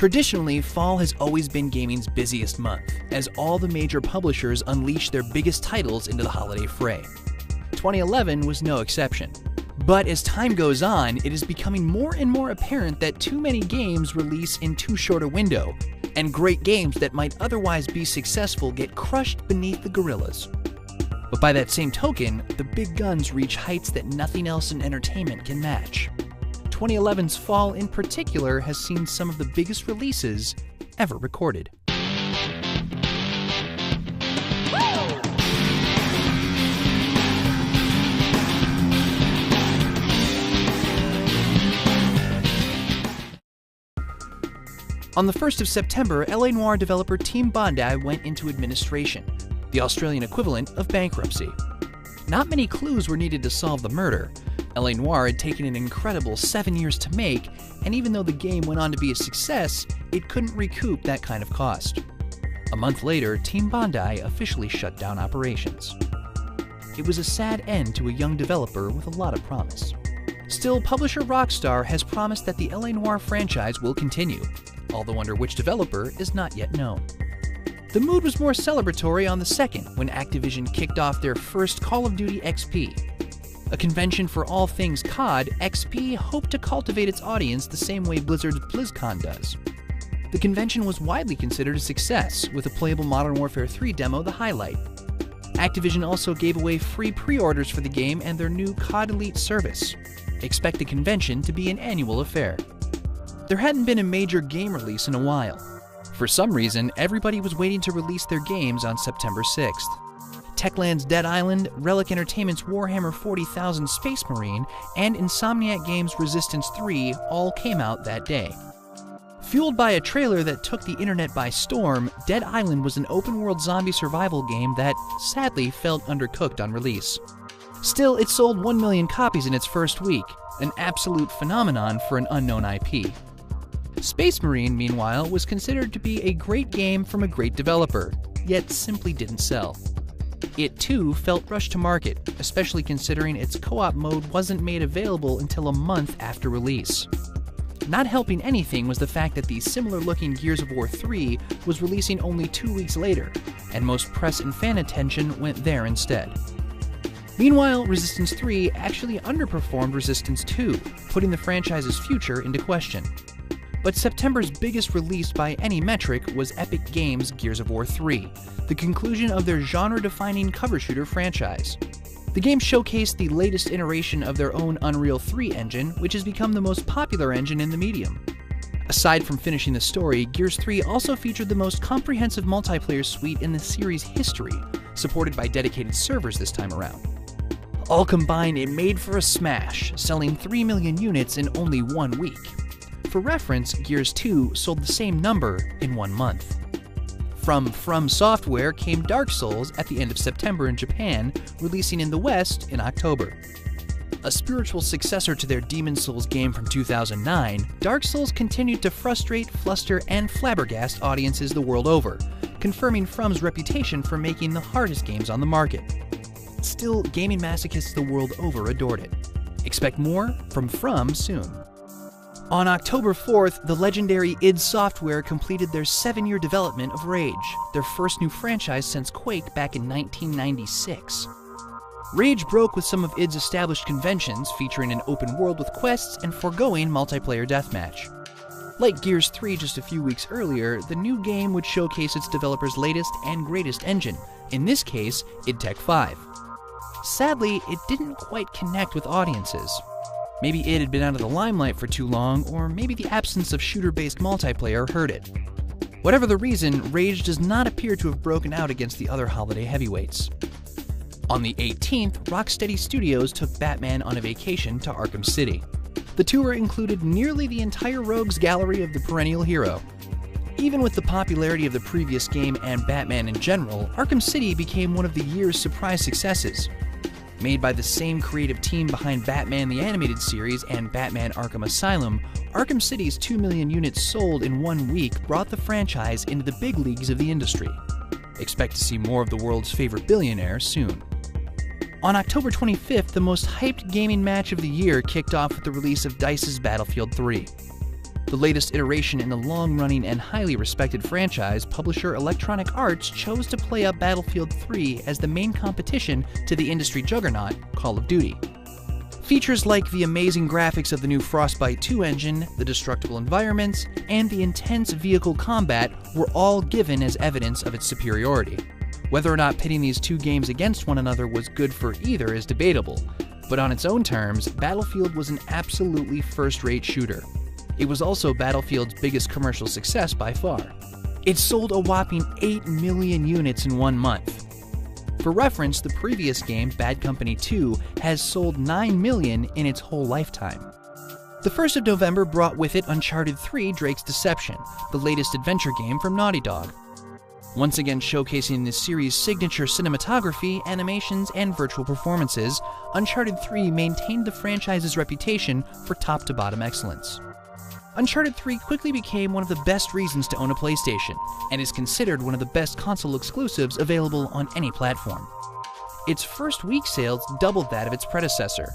Traditionally, fall has always been gaming's busiest month, as all the major publishers unleash their biggest titles into the holiday fray. 2011 was no exception. But as time goes on, it is becoming more and more apparent that too many games release in too short a window, and great games that might otherwise be successful get crushed beneath the gorillas. But by that same token, the big guns reach heights that nothing else in entertainment can match. 2011's fall in particular has seen some of the biggest releases ever recorded. On the 1st of September, LA Noire developer Team Bondi went into administration, the Australian equivalent of bankruptcy. Not many clues were needed to solve the murder. LA Noire had taken an incredible 7 years to make, and even though the game went on to be a success, it couldn't recoup that kind of cost. A month later, Team Bondi officially shut down operations. It was a sad end to a young developer with a lot of promise. Still, publisher Rockstar has promised that the LA Noire franchise will continue, although under which developer is not yet known. The mood was more celebratory on the 2nd when Activision kicked off their first Call of Duty XP. A convention for all things COD, XP hoped to cultivate its audience the same way Blizzard's BlizzCon does. The convention was widely considered a success, with a playable Modern Warfare 3 demo the highlight. Activision also gave away free pre-orders for the game and their new COD Elite service. Expect the convention to be an annual affair. There hadn't been a major game release in a while. For some reason, everybody was waiting to release their games on September 6th. Techland's Dead Island, Relic Entertainment's Warhammer 40,000 Space Marine, and Insomniac Games' Resistance 3 all came out that day. Fueled by a trailer that took the internet by storm, Dead Island was an open-world zombie survival game that, sadly, felt undercooked on release. Still, it sold 1 million copies in its first week, an absolute phenomenon for an unknown IP. Space Marine, meanwhile, was considered to be a great game from a great developer, yet simply didn't sell. It too felt rushed to market, especially considering its co-op mode wasn't made available until a month after release. Not helping anything was the fact that the similar-looking Gears of War 3 was releasing only 2 weeks later, and most press and fan attention went there instead. Meanwhile, Resistance 3 actually underperformed Resistance 2, putting the franchise's future into question. But September's biggest release by any metric was Epic Games' Gears of War 3, the conclusion of their genre-defining cover shooter franchise. The game showcased the latest iteration of their own Unreal 3 engine, which has become the most popular engine in the medium. Aside from finishing the story, Gears 3 also featured the most comprehensive multiplayer suite in the series' history, supported by dedicated servers this time around. All combined, it made for a smash, selling 3 million units in only 1 week. For reference, Gears 2 sold the same number in 1 month. From Software came Dark Souls at the end of September in Japan, releasing in the West in October. A spiritual successor to their Demon Souls game from 2009, Dark Souls continued to frustrate, fluster, and flabbergast audiences the world over, confirming From's reputation for making the hardest games on the market. Still, gaming masochists the world over adored it. Expect more from From soon. On October 4th, the legendary id Software completed their 7-year development of Rage, their first new franchise since Quake back in 1996. Rage broke with some of id's established conventions, featuring an open world with quests and foregoing multiplayer deathmatch. Like Gears 3 just a few weeks earlier, the new game would showcase its developer's latest and greatest engine, in this case, id Tech 5. Sadly, it didn't quite connect with audiences. Maybe id had been out of the limelight for too long, or maybe the absence of shooter-based multiplayer hurt it. Whatever the reason, Rage does not appear to have broken out against the other holiday heavyweights. On the 18th, Rocksteady Studios took Batman on a vacation to Arkham City. The tour included nearly the entire rogues gallery of the perennial hero. Even with the popularity of the previous game and Batman in general, Arkham City became one of the year's surprise successes. Made by the same creative team behind Batman the Animated Series and Batman Arkham Asylum, Arkham City's 2 million units sold in 1 week brought the franchise into the big leagues of the industry. Expect to see more of the world's favorite billionaire soon. On October 25th, the most hyped gaming match of the year kicked off with the release of DICE's Battlefield 3. The latest iteration in the long-running and highly respected franchise, publisher Electronic Arts chose to play up Battlefield 3 as the main competition to the industry juggernaut, Call of Duty. Features like the amazing graphics of the new Frostbite 2 engine, the destructible environments, and the intense vehicle combat were all given as evidence of its superiority. Whether or not pitting these two games against one another was good for either is debatable, but on its own terms, Battlefield was an absolutely first-rate shooter. It was also Battlefield's biggest commercial success by far. It sold a whopping 8 million units in 1 month. For reference, the previous game, Bad Company 2, has sold 9 million in its whole lifetime. The 1st of November brought with it Uncharted 3: Drake's Deception, the latest adventure game from Naughty Dog. Once again showcasing the series' signature cinematography, animations, and virtual performances, Uncharted 3 maintained the franchise's reputation for top-to-bottom excellence. Uncharted 3 quickly became one of the best reasons to own a PlayStation, and is considered one of the best console exclusives available on any platform. Its first week sales doubled that of its predecessor.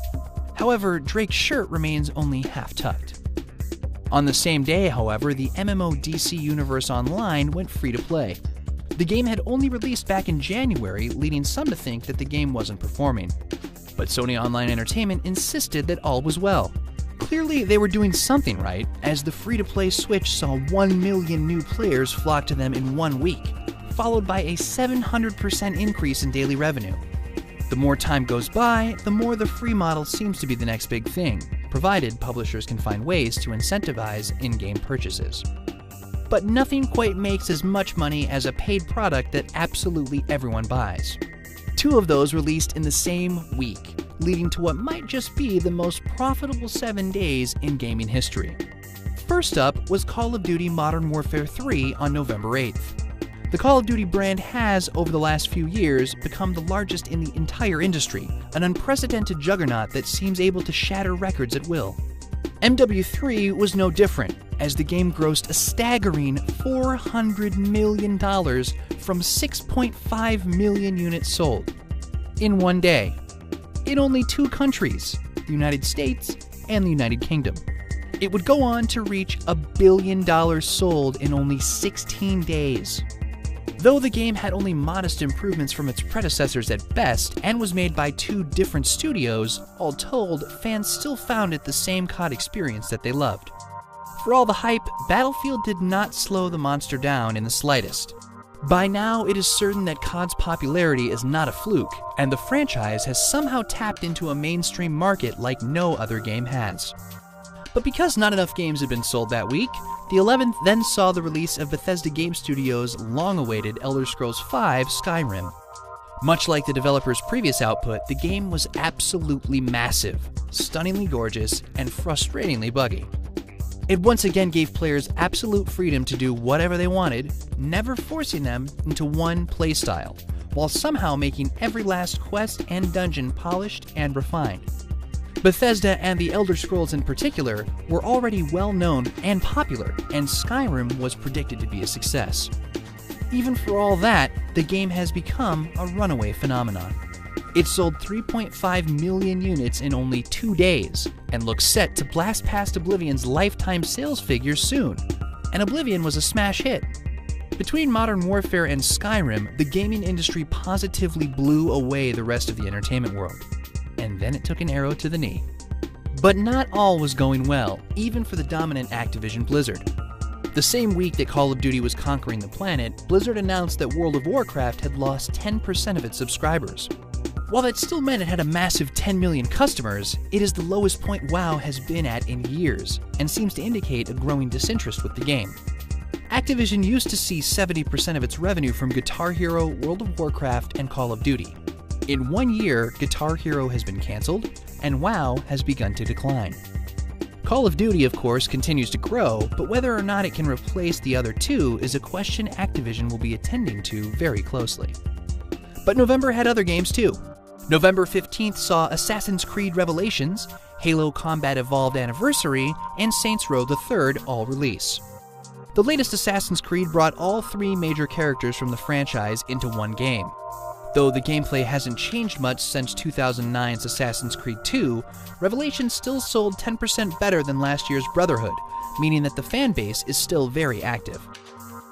However, Drake's shirt remains only half-tucked. On the same day, however, the MMO DC Universe Online went free-to-play. The game had only released back in January, leading some to think that the game wasn't performing. But Sony Online Entertainment insisted that all was well. Clearly, they were doing something right, as the free-to-play Switch saw 1 million new players flock to them in 1 week, followed by a 700% increase in daily revenue. The more time goes by, the more the free model seems to be the next big thing, provided publishers can find ways to incentivize in-game purchases. But nothing quite makes as much money as a paid product that absolutely everyone buys. 2 of those released in the same week, leading to what might just be the most profitable 7 days in gaming history. First up was Call of Duty Modern Warfare 3 on November 8th. The Call of Duty brand has, over the last few years, become the largest in the entire industry, an unprecedented juggernaut that seems able to shatter records at will. MW3 was no different, as the game grossed a staggering $400 million from 6.5 million units sold in 1 day, in only 2 countries, the United States and the United Kingdom. It would go on to reach $1 billion sold in only 16 days. Though the game had only modest improvements from its predecessors at best, and was made by 2 different studios, all told, fans still found it the same COD experience that they loved. For all the hype, Battlefield did not slow the monster down in the slightest. By now, it is certain that COD's popularity is not a fluke, and the franchise has somehow tapped into a mainstream market like no other game has. But because not enough games had been sold that week, the 11th then saw the release of Bethesda Game Studios' long-awaited Elder Scrolls V Skyrim. Much like the developer's previous output, the game was absolutely massive, stunningly gorgeous, and frustratingly buggy. It once again gave players absolute freedom to do whatever they wanted, never forcing them into one playstyle, while somehow making every last quest and dungeon polished and refined. Bethesda, and the Elder Scrolls in particular, were already well known and popular, and Skyrim was predicted to be a success. Even for all that, the game has become a runaway phenomenon. It sold 3.5 million units in only 2 days, and looks set to blast past Oblivion's lifetime sales figures soon. And Oblivion was a smash hit. Between Modern Warfare and Skyrim, the gaming industry positively blew away the rest of the entertainment world. And then it took an arrow to the knee. But not all was going well, even for the dominant Activision Blizzard. The same week that Call of Duty was conquering the planet, Blizzard announced that World of Warcraft had lost 10% of its subscribers. While that still meant it had a massive 10 million customers, it is the lowest point WoW has been at in years, and seems to indicate a growing disinterest with the game. Activision used to see 70% of its revenue from Guitar Hero, World of Warcraft, and Call of Duty. In 1 year, Guitar Hero has been cancelled, and WoW has begun to decline. Call of Duty, of course, continues to grow, but whether or not it can replace the other 2 is a question Activision will be attending to very closely. But November had other games too. November 15th saw Assassin's Creed Revelations, Halo Combat Evolved Anniversary, and Saints Row III all release. The latest Assassin's Creed brought all 3 major characters from the franchise into one game. Though the gameplay hasn't changed much since 2009's Assassin's Creed 2, Revelations still sold 10% better than last year's Brotherhood, meaning that the fan base is still very active.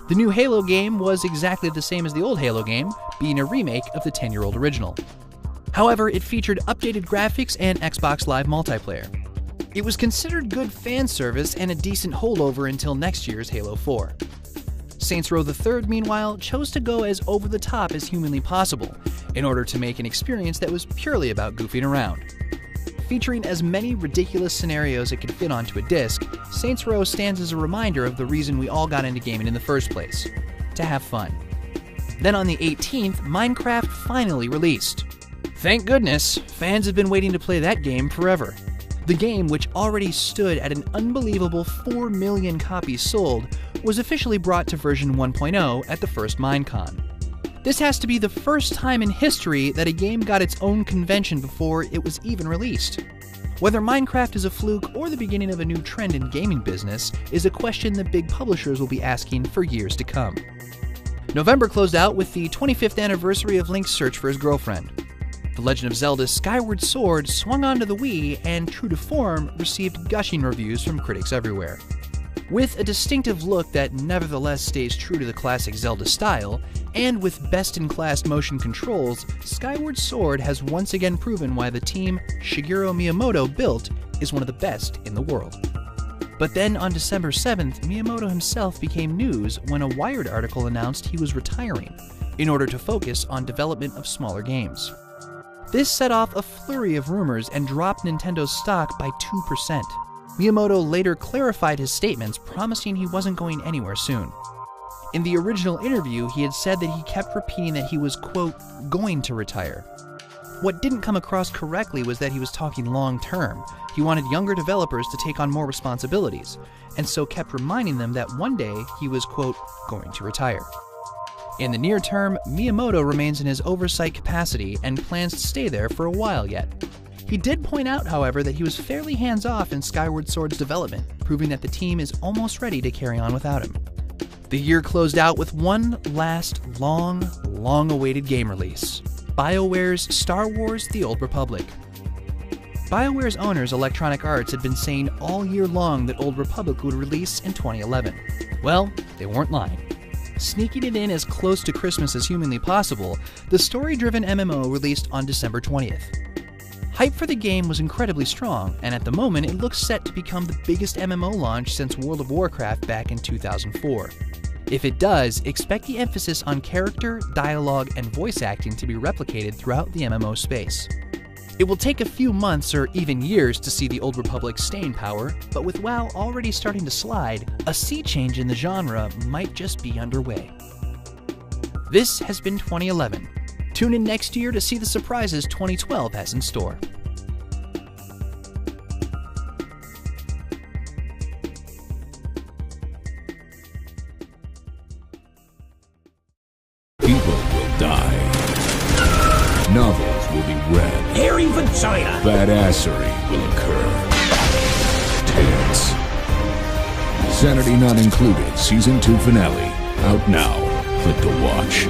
The new Halo game was exactly the same as the old Halo game, being a remake of the 10-year-old original. However, it featured updated graphics and Xbox Live multiplayer. It was considered good fan service and a decent holdover until next year's Halo 4. Saints Row III, meanwhile, chose to go as over the top as humanly possible, in order to make an experience that was purely about goofing around. Featuring as many ridiculous scenarios it could fit onto a disc, Saints Row stands as a reminder of the reason we all got into gaming in the first place: to have fun. Then on the 18th, Minecraft finally released. Thank goodness, fans have been waiting to play that game forever. The game, which already stood at an unbelievable 4 million copies sold, was officially brought to version 1.0 at the first Minecon. This has to be the first time in history that a game got its own convention before it was even released. Whether Minecraft is a fluke or the beginning of a new trend in gaming business is a question the big publishers will be asking for years to come. November closed out with the 25th anniversary of Link's search for his girlfriend. The Legend of Zelda's Skyward Sword swung onto the Wii and, true to form, received gushing reviews from critics everywhere. With a distinctive look that nevertheless stays true to the classic Zelda style, and with best-in-class motion controls, Skyward Sword has once again proven why the team Shigeru Miyamoto built is one of the best in the world. But then on December 7th, Miyamoto himself became news when a Wired article announced he was retiring, in order to focus on development of smaller games. This set off a flurry of rumors and dropped Nintendo's stock by 2%. Miyamoto later clarified his statements, promising he wasn't going anywhere soon. In the original interview, he had said that he kept repeating that he was, quote, going to retire. What didn't come across correctly was that he was talking long-term. He wanted younger developers to take on more responsibilities, and so kept reminding them that one day he was, quote, going to retire. In the near term, Miyamoto remains in his oversight capacity and plans to stay there for a while yet. He did point out, however, that he was fairly hands-off in Skyward Sword's development, proving that the team is almost ready to carry on without him. The year closed out with one last long-awaited game release: BioWare's Star Wars: The Old Republic. BioWare's owners, Electronic Arts, had been saying all year long that Old Republic would release in 2011. Well, they weren't lying. Sneaking it in as close to Christmas as humanly possible, the story-driven MMO released on December 20th. Hype for the game was incredibly strong, and at the moment it looks set to become the biggest MMO launch since World of Warcraft back in 2004. If it does, expect the emphasis on character, dialogue, and voice acting to be replicated throughout the MMO space. It will take a few months or even years to see the Old Republic's staying power, but with WoW already starting to slide, a sea change in the genre might just be underway. This has been 2011. Tune in next year to see the surprises 2012 has in store. People will die. Novels will be read. Hairy vagina. Badassery will occur. Tales. Sanity Not Included Season 2 finale. Out now. Click to watch.